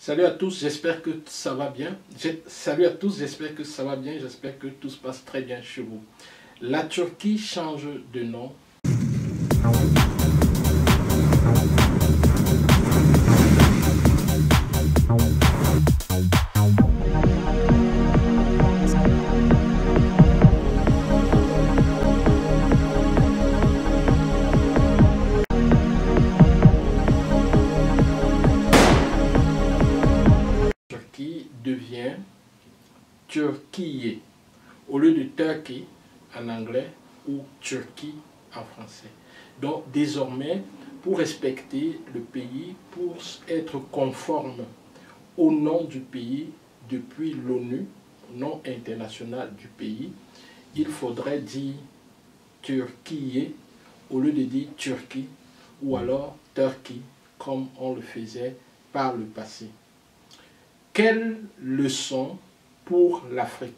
Salut à tous, j'espère que ça va bien. Salut à tous, j'espère que ça va bien. J'espère que tout se passe très bien chez vous. La Turquie change de nom. Devient Turquie au lieu de Turkey en anglais ou Turquie en français. Donc désormais, pour respecter le pays, pour être conforme au nom du pays depuis l'ONU, nom international du pays, il faudrait dire Turquie au lieu de dire Turquie ou alors Turkey comme on le faisait par le passé. Quelle leçon pour l'Afrique?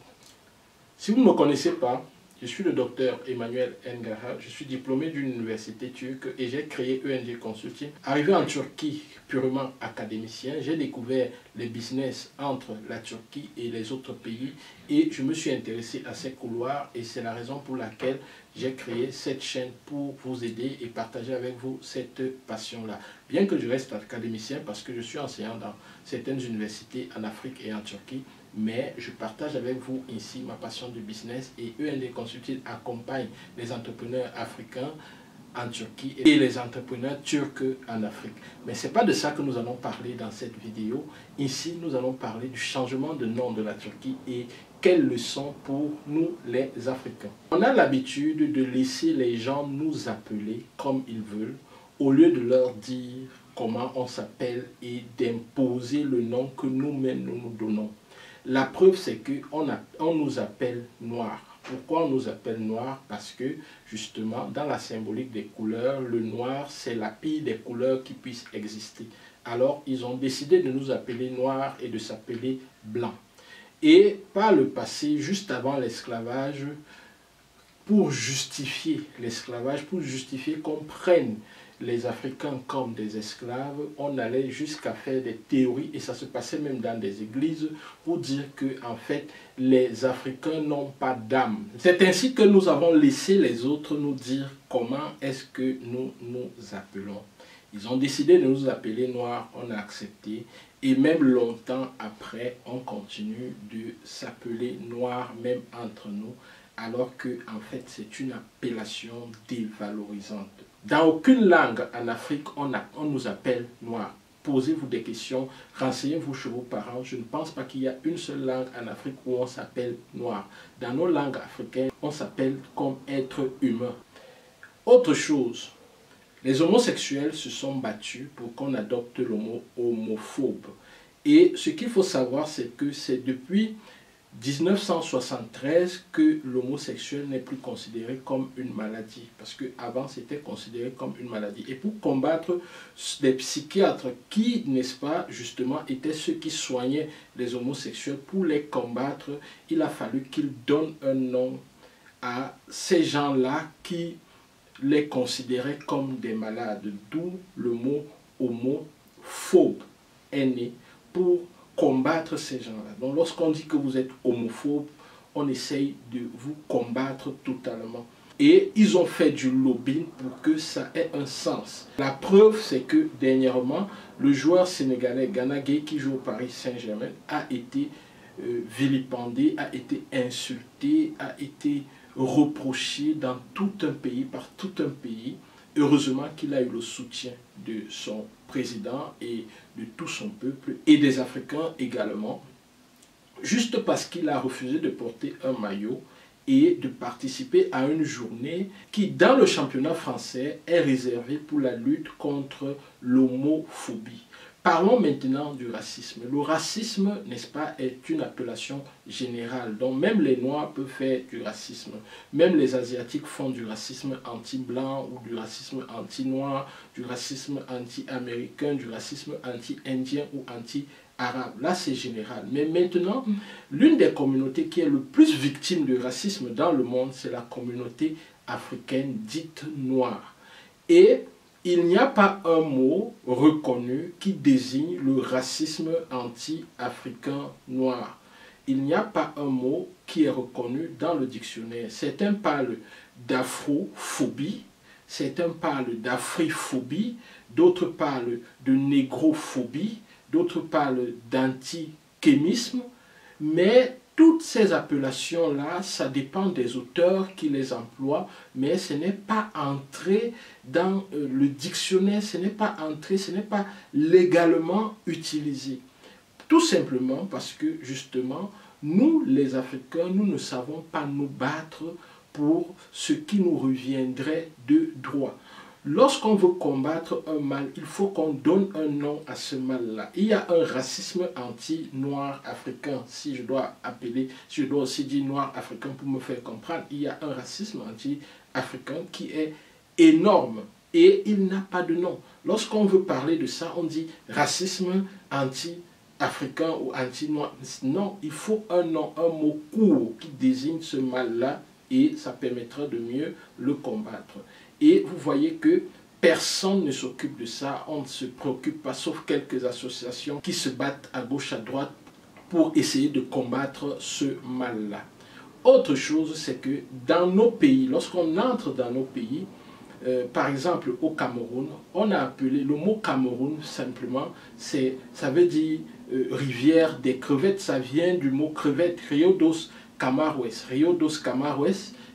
Si vous ne me connaissez pas, je suis le docteur Emmanuel Ngara, je suis diplômé d'une université turque et j'ai créé ENG Consulting. Arrivé en Turquie purement académicien, j'ai découvert les business entre la Turquie et les autres pays et je me suis intéressé à ces couloirs et c'est la raison pour laquelle j'ai créé cette chaîne pour vous aider et partager avec vous cette passion-là. Bien que je reste académicien parce que je suis enseignant dans certaines universités en Afrique et en Turquie, mais je partage avec vous ici ma passion du business et ENG Consulting accompagne les entrepreneurs africains en Turquie et les entrepreneurs turcs en Afrique. Mais ce n'est pas de ça que nous allons parler dans cette vidéo. Ici, nous allons parler du changement de nom de la Turquie et quelles leçons pour nous les Africains. On a l'habitude de laisser les gens nous appeler comme ils veulent au lieu de leur dire comment on s'appelle et d'imposer le nom que nous-mêmes nous donnons. La preuve, c'est qu'on nous appelle Noirs. Pourquoi on nous appelle Noirs? Parce que, justement, dans la symbolique des couleurs, le noir, c'est la pire des couleurs qui puissent exister. Alors, ils ont décidé de nous appeler Noirs et de s'appeler Blancs. Et par le passé, juste avant l'esclavage, pour justifier l'esclavage, pour justifier qu'on prenne les Africains comme des esclaves, on allait jusqu'à faire des théories, et ça se passait même dans des églises, pour dire que en fait, les Africains n'ont pas d'âme. C'est ainsi que nous avons laissé les autres nous dire comment est-ce que nous nous appelons. Ils ont décidé de nous appeler Noirs, on a accepté, et même longtemps après, on continue de s'appeler Noirs, même entre nous, alors que en fait, c'est une appellation dévalorisante. Dans aucune langue en Afrique, on nous appelle Noirs. Posez-vous des questions, renseignez-vous chez vos parents. Je ne pense pas qu'il y a une seule langue en Afrique où on s'appelle Noir. Dans nos langues africaines, on s'appelle comme être humain. Autre chose, les homosexuels se sont battus pour qu'on adopte le mot homophobe. Et ce qu'il faut savoir, c'est que c'est depuis 1973 que l'homosexuel n'est plus considéré comme une maladie, parce qu'avant c'était considéré comme une maladie. Et pour combattre des psychiatres qui, n'est-ce pas, justement étaient ceux qui soignaient les homosexuels, pour les combattre, il a fallu qu'ils donnent un nom à ces gens-là qui les considéraient comme des malades, d'où le mot homophobe est né pour combattre ces gens-là. Donc lorsqu'on dit que vous êtes homophobe, on essaye de vous combattre totalement. Et ils ont fait du lobbying pour que ça ait un sens. La preuve, c'est que dernièrement, le joueur sénégalais Gana Gueye qui joue au Paris Saint-Germain a été vilipendé, a été insulté, a été reproché dans tout un pays, par tout un pays. Heureusement qu'il a eu le soutien de son président et de tout son peuple et des Africains également, juste parce qu'il a refusé de porter un maillot et de participer à une journée qui, dans le championnat français, est réservée pour la lutte contre l'homophobie. Parlons maintenant du racisme. Le racisme, n'est-ce pas, est une appellation générale. Donc même les Noirs peuvent faire du racisme. Même les Asiatiques font du racisme anti-blanc ou du racisme anti-noir, du racisme anti-américain, du racisme anti-indien ou anti-arabe. Là, c'est général. Mais maintenant, l'une des communautés qui est le plus victime de racisme dans le monde, c'est la communauté africaine dite noire. Et il n'y a pas un mot reconnu qui désigne le racisme anti-africain noir. Il n'y a pas un mot qui est reconnu dans le dictionnaire. Certains parlent d'afrophobie, certains parlent d'afriphobie, d'autres parlent de négrophobie, d'autres parlent d'antichémisme, mais toutes ces appellations-là, ça dépend des auteurs qui les emploient, mais ce n'est pas entré dans le dictionnaire, ce n'est pas entré, ce n'est pas légalement utilisé. Tout simplement parce que, justement, nous, les Africains, nous ne savons pas nous battre pour ce qui nous reviendrait de droit. Lorsqu'on veut combattre un mal, il faut qu'on donne un nom à ce mal-là. Il y a un racisme anti-noir africain, si je dois appeler, si je dois aussi dire noir africain pour me faire comprendre. Il y a un racisme anti-africain qui est énorme et il n'a pas de nom. Lorsqu'on veut parler de ça, on dit racisme anti-africain ou anti-noir. Non, il faut un nom, un mot court qui désigne ce mal-là et ça permettra de mieux le combattre. Et vous voyez que personne ne s'occupe de ça, on ne se préoccupe pas, sauf quelques associations qui se battent à gauche, à droite pour essayer de combattre ce mal-là. Autre chose, c'est que dans nos pays, lorsqu'on entre dans nos pays, par exemple au Cameroun, on a appelé le mot Cameroun simplement, ça veut dire rivière des crevettes, ça vient du mot crevette, Rio dos Camarões,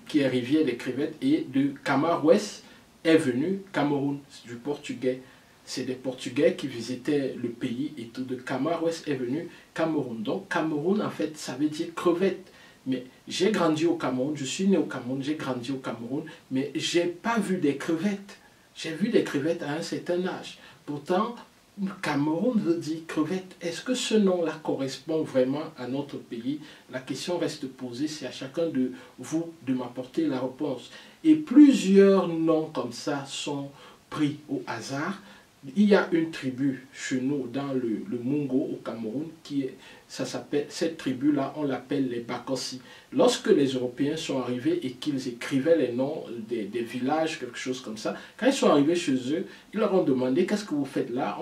qui est rivière des crevettes, et de Camarões est venu Cameroun, du portugais. C'est des Portugais qui visitaient le pays et tout de Camarões est venu Cameroun. Donc Cameroun, en fait, ça veut dire crevette. Mais j'ai grandi au Cameroun, je suis né au Cameroun, j'ai grandi au Cameroun, mais je n'ai pas vu des crevettes. J'ai vu des crevettes à un certain âge. Pourtant, Cameroun veut dire crevette. Est-ce que ce nom-là correspond vraiment à notre pays? La question reste posée, c'est à chacun de vous de m'apporter la réponse. Et plusieurs noms comme ça sont pris au hasard. Il y a une tribu chez nous dans le Mungo au Cameroun ça s'appelle, cette tribu-là, on l'appelle les Bakossi. Lorsque les Européens sont arrivés et qu'ils écrivaient les noms des villages, quelque chose comme ça, quand ils sont arrivés chez eux, ils leur ont demandé qu'est-ce que vous faites là.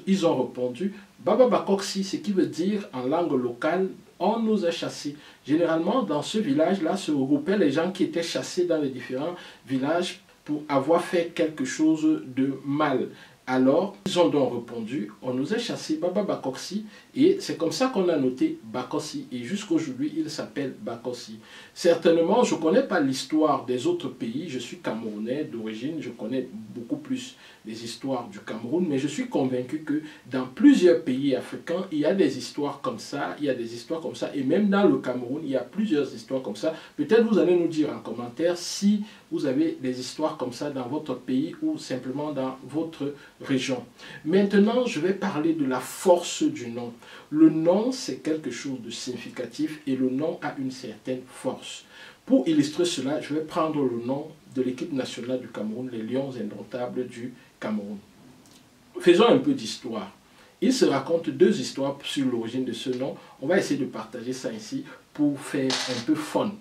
Ils ont répondu Baba Bakossi, ce qui veut dire en langue locale, on nous a chassés. Généralement, dans ce village-là, se regroupaient les gens qui étaient chassés dans les différents villages pour avoir fait quelque chose de mal. Alors, ils ont donc répondu, on nous a chassé Baba Bakossi, et c'est comme ça qu'on a noté Bakossi, et jusqu'aujourd'hui, il s'appelle Bakossi. Certainement, je ne connais pas l'histoire des autres pays, je suis camerounais d'origine, je connais beaucoup plus les histoires du Cameroun, mais je suis convaincu que dans plusieurs pays africains, il y a des histoires comme ça, et même dans le Cameroun, il y a plusieurs histoires comme ça. Peut-être vous allez nous dire en commentaire si vous avez des histoires comme ça dans votre pays ou simplement dans votre région. Maintenant, je vais parler de la force du nom. Le nom, c'est quelque chose de significatif et le nom a une certaine force. Pour illustrer cela, je vais prendre le nom de l'équipe nationale du Cameroun, les Lions indomptables du Cameroun. Faisons un peu d'histoire. Il se raconte deux histoires sur l'origine de ce nom. On va essayer de partager ça ici pour faire un peu fun.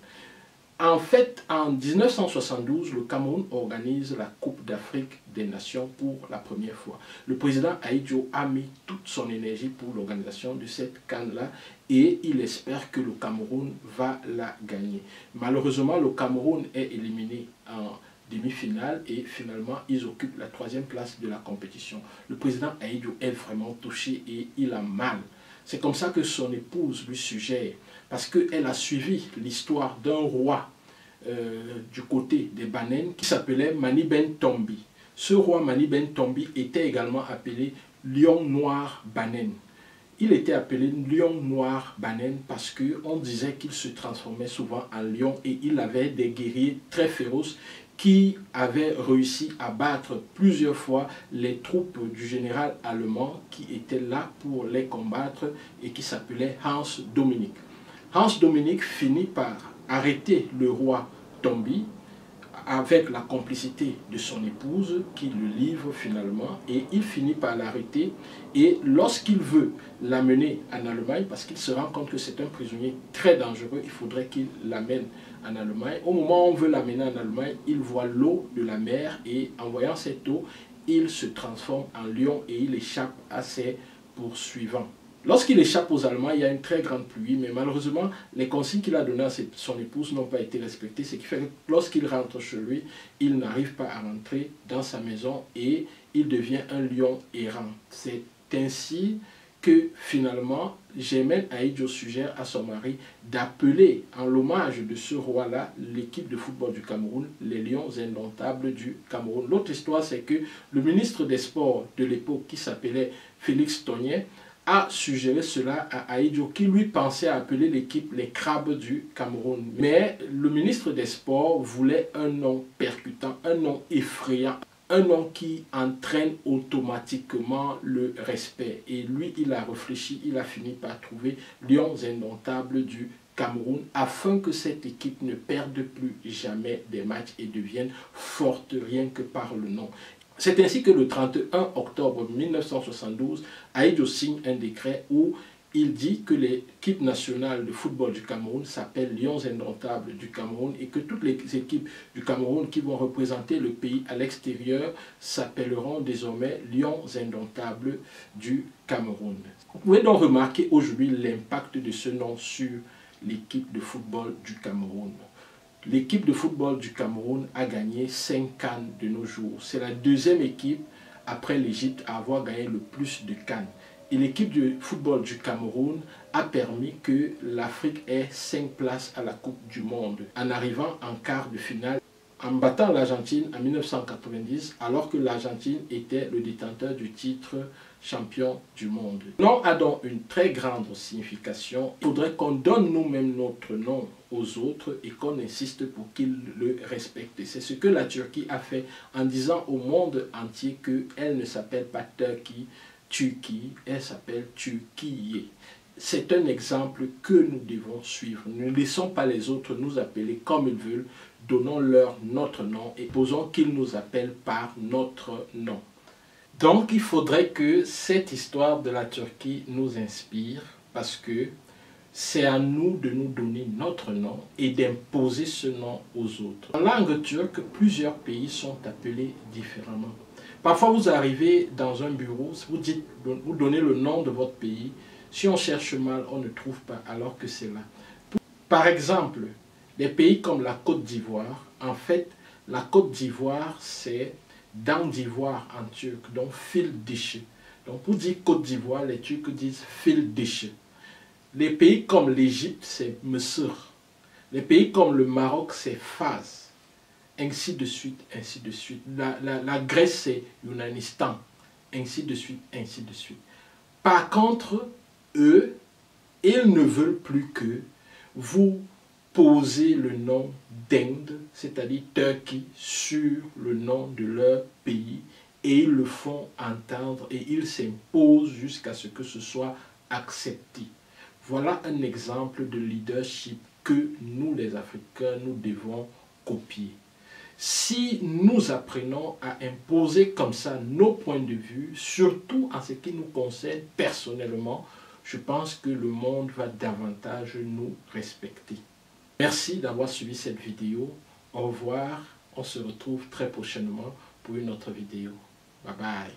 En fait, en 1972, le Cameroun organise la Coupe d'Afrique des Nations pour la première fois. Le président Ahidjo a mis toute son énergie pour l'organisation de cette CAN-là et il espère que le Cameroun va la gagner. Malheureusement, le Cameroun est éliminé en demi-finale et finalement, ils occupent la 3e place de la compétition. Le président Ahidjo est vraiment touché et il a mal. C'est comme ça que son épouse lui suggère, parce qu'elle a suivi l'histoire d'un roi du côté des Banen qui s'appelait Mani Ben Tombi. Ce roi Mani Ben Tombi était également appelé Lion Noir Banen. Il était appelé Lion Noir Banen parce qu'on disait qu'il se transformait souvent en lion et il avait des guerriers très féroces qui avaient réussi à battre plusieurs fois les troupes du général allemand qui étaient là pour les combattre et qui s'appelait Hans Dominique. Hans Dominique finit par arrêter le roi Tombi avec la complicité de son épouse qui le livre finalement et il finit par l'arrêter et lorsqu'il veut l'amener en Allemagne parce qu'il se rend compte que c'est un prisonnier très dangereux, il faudrait qu'il l'amène en Allemagne. Au moment où on veut l'amener en Allemagne, il voit l'eau de la mer et en voyant cette eau, il se transforme en lion et il échappe à ses poursuivants. Lorsqu'il échappe aux Allemands, il y a une très grande pluie, mais malheureusement, les consignes qu'il a données à son épouse n'ont pas été respectées, ce qui fait que lorsqu'il rentre chez lui, il n'arrive pas à rentrer dans sa maison et il devient un lion errant. C'est ainsi que finalement, Germaine Ahidjo suggère à son mari d'appeler en l'hommage de ce roi-là l'équipe de football du Cameroun, les Lions indomptables du Cameroun. L'autre histoire, c'est que le ministre des Sports de l'époque, qui s'appelait Félix Tonnier, a suggéré cela à Ahidjo, qui lui pensait appeler l'équipe les Crabes du Cameroun. Mais le ministre des Sports voulait un nom percutant, un nom effrayant, un nom qui entraîne automatiquement le respect. Et lui, il a réfléchi, il a fini par trouver Lions indomptables du Cameroun afin que cette équipe ne perde plus jamais des matchs et devienne forte rien que par le nom. C'est ainsi que le 31 octobre 1972, Ahidjo signe un décret où il dit que l'équipe nationale de football du Cameroun s'appelle Lions indomptables du Cameroun et que toutes les équipes du Cameroun qui vont représenter le pays à l'extérieur s'appelleront désormais Lions indomptables du Cameroun. Vous pouvez donc remarquer aujourd'hui l'impact de ce nom sur l'équipe de football du Cameroun. L'équipe de football du Cameroun a gagné 5 CAN de nos jours. C'est la deuxième équipe après l'Égypte à avoir gagné le plus de CAN. Et l'équipe de football du Cameroun a permis que l'Afrique ait 5 places à la Coupe du Monde en arrivant en quart de finale, en battant l'Argentine en 1990 alors que l'Argentine était le détenteur du titre champion du monde. Le nom a donc une très grande signification. Il faudrait qu'on donne nous-mêmes notre nom aux autres et qu'on insiste pour qu'ils le respectent. C'est ce que la Turquie a fait en disant au monde entier qu'elle ne s'appelle pas Turquie, elle s'appelle Turquie. C'est un exemple que nous devons suivre. Ne laissons pas les autres nous appeler comme ils veulent. Donnons-leur notre nom et posons qu'ils nous appellent par notre nom. Donc, il faudrait que cette histoire de la Turquie nous inspire parce que c'est à nous de nous donner notre nom et d'imposer ce nom aux autres. En langue turque, plusieurs pays sont appelés différemment. Parfois, vous arrivez dans un bureau, vous donnez le nom de votre pays. Si on cherche mal, on ne trouve pas alors que c'est là. Par exemple, des pays comme la Côte d'Ivoire, en fait, la Côte d'Ivoire, c'est dent d'ivoire en turc, donc fil dişi. Donc pour dire Côte d'Ivoire, les Turcs disent fil dişi. Les pays comme l'Égypte, c'est Mısır. Les pays comme le Maroc, c'est Fas. Ainsi de suite, ainsi de suite. La Grèce, c'est Yunanistan. Ainsi de suite, ainsi de suite. Par contre, eux, ils ne veulent plus que vous posez le nom d'Inde, c'est-à-dire Turquie, sur le nom de leur pays et ils le font entendre et ils s'imposent jusqu'à ce que ce soit accepté. Voilà un exemple de leadership que nous les Africains, nous devons copier. Si nous apprenons à imposer comme ça nos points de vue, surtout en ce qui nous concerne personnellement, je pense que le monde va davantage nous respecter. Merci d'avoir suivi cette vidéo. Au revoir. On se retrouve très prochainement pour une autre vidéo. Bye bye.